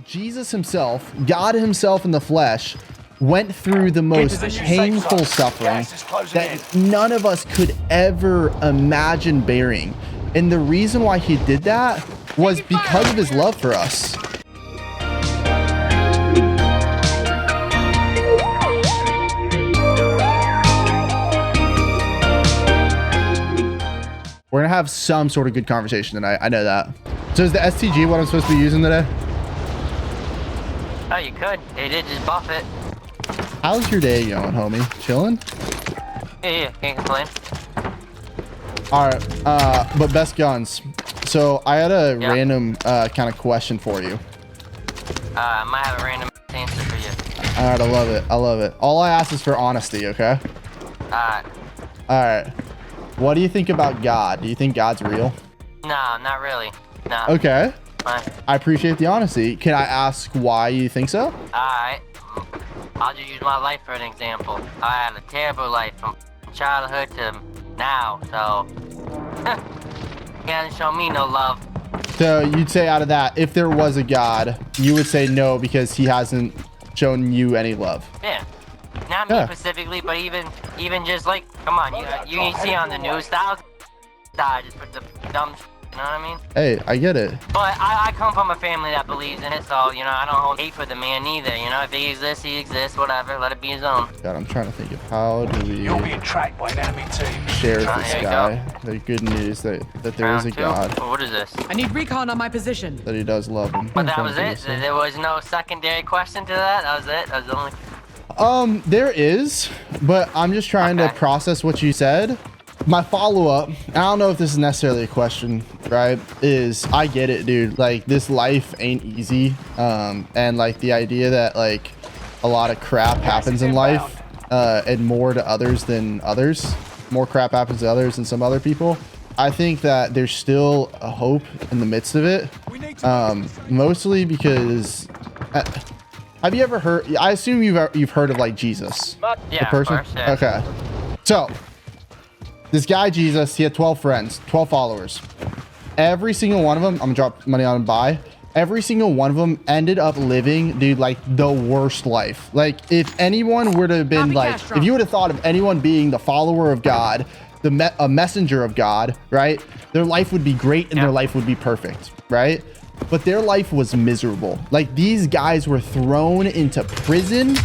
Jesus himself, God himself in the flesh, went through the most painful suffering that none of us could ever imagine bearing. And the reason why he did that was because of his love for us. We're gonna have some sort of good conversation tonight. I know that. So is the STG what I'm supposed to be using today? Oh, you could. They did just buff it. How's your day going, homie? Chilling? Yeah, can't complain. All right, but best guns. So I had a random kind of question for you. I might have a random answer for you. All right, I love it. I love it. All I ask is for honesty, okay? Alright. All right. What do you think about God? Do you think God's real? No, not really. No. Okay. Fine. I appreciate the honesty. Can I ask why you think so? Alright. I'll just use my life for an example. I had a terrible life from childhood to now, so he hasn't shown me no love. So you'd say out of that, if there was a God, you would say no because he hasn't shown you any love. Yeah. Not me specifically, but even just like, come on, you can see on the news, thousands die just for the dumb shit, you know what I mean? Hey, I get it. But I come from a family that believes in it, so, you know, I don't hold hate for the man either, you know? If he exists, he exists, whatever, let it be his own. God, I'm trying to think of how do we You're being tracked by an enemy team. share with this guy the good news that there is a God. What is this? I need recon on my position. That he does love him. But that was it? There was no secondary question to that? That was it? That was the only... There is, but I'm just trying to process what you said. My follow-up, I don't know if this is necessarily a question, right, is I get it, dude. Like, this life ain't easy. And like the idea that like a lot of crap happens in life, and more to others than others. More crap happens to others than some other people. I think that there's still a hope in the midst of it. Mostly because have you ever heard, I assume you've heard of like Jesus, yeah, the person? Of course, yeah. Okay. So this guy, Jesus, he had 12 friends, 12 followers. Every single one of them, I'm gonna drop money on him, buy. Every single one of them ended up living, dude, like the worst life. Like if anyone were to have been like, if you would have thought of anyone being the follower of God, a messenger of God, right? Their life would be great and their life would be perfect, right? But their life was miserable. Like these guys were thrown into prison.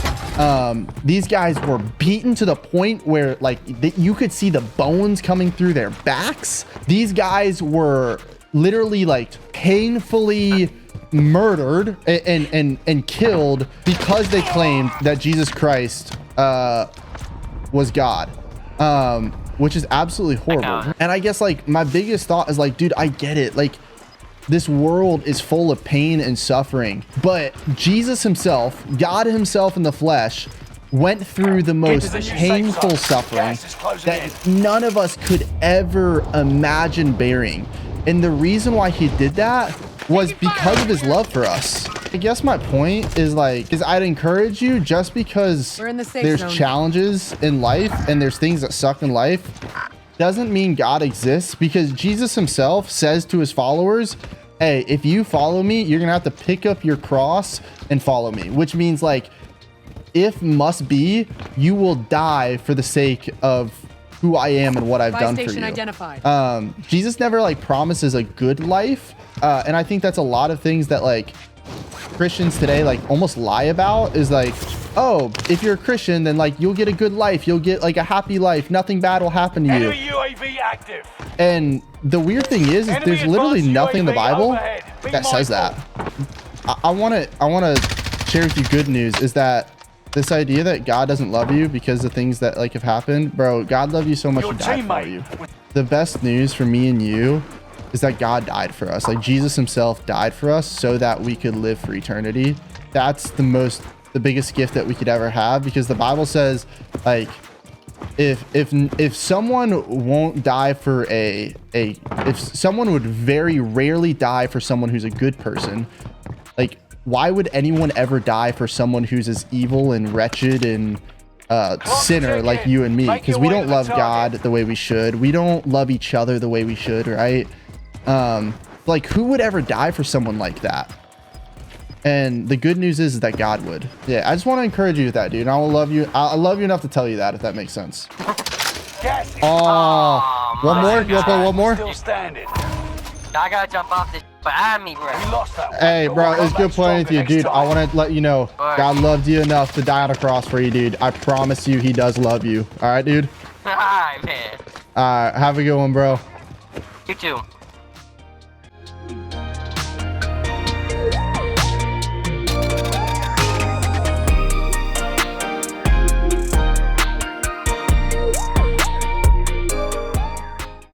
These guys were beaten to the point where like you could see the bones coming through their backs. These guys were literally like painfully murdered and killed because they claimed that Jesus Christ was God, which is absolutely horrible. And I guess like my biggest thought is like, dude, I get it. Like, this world is full of pain and suffering, but Jesus himself, God himself in the flesh, went through the most painful suffering that none of us could ever imagine bearing. And the reason why he did that was because of his love for us. I guess my point is like, I'd encourage you, just because there's challenges in life and there's things that suck in life, doesn't mean God exists, because Jesus himself says to his followers, hey, if you follow me, you're gonna have to pick up your cross and follow me, which means like, if must be, you will die for the sake of who I am and what I've done for you. Identified. Jesus never like promises a good life. And I think that's a lot of things that like Christians today like almost lie about, is like, oh, if you're a Christian, then like you'll get a good life, you'll get like a happy life, nothing bad will happen to you. UAV active. And the weird thing is there's literally nothing in the Bible that says that. I want to share with you good news, is that this idea that God doesn't love you because of things that like have happened, bro, God loved you so much, he died for you. The best news for me and you is that God died for us. Like Jesus himself died for us so that we could live for eternity. That's the biggest gift that we could ever have, because the Bible says like, if someone won't die for if someone would very rarely die for someone who's a good person, like why would anyone ever die for someone who's as evil and wretched and sinner like you and me? Because we don't love God the way we should. We don't love each other the way we should, right? Like who would ever die for someone like that? And the good news is that God would. Yeah, I just want to encourage you with that, dude. And I will love you. I love you enough to tell you that, if that makes sense. Gas is Oh, one more? You want to play one more? still standing. I gotta jump off this behind me, bro. We lost that one. Hey, But bro, we'll it's come good back playing with you, stronger dude. next I time. want to let you know God loved you enough to die on a cross for you, dude. I promise you he does love you. All right, dude? Alright, man. All right, have a good one, bro. You too.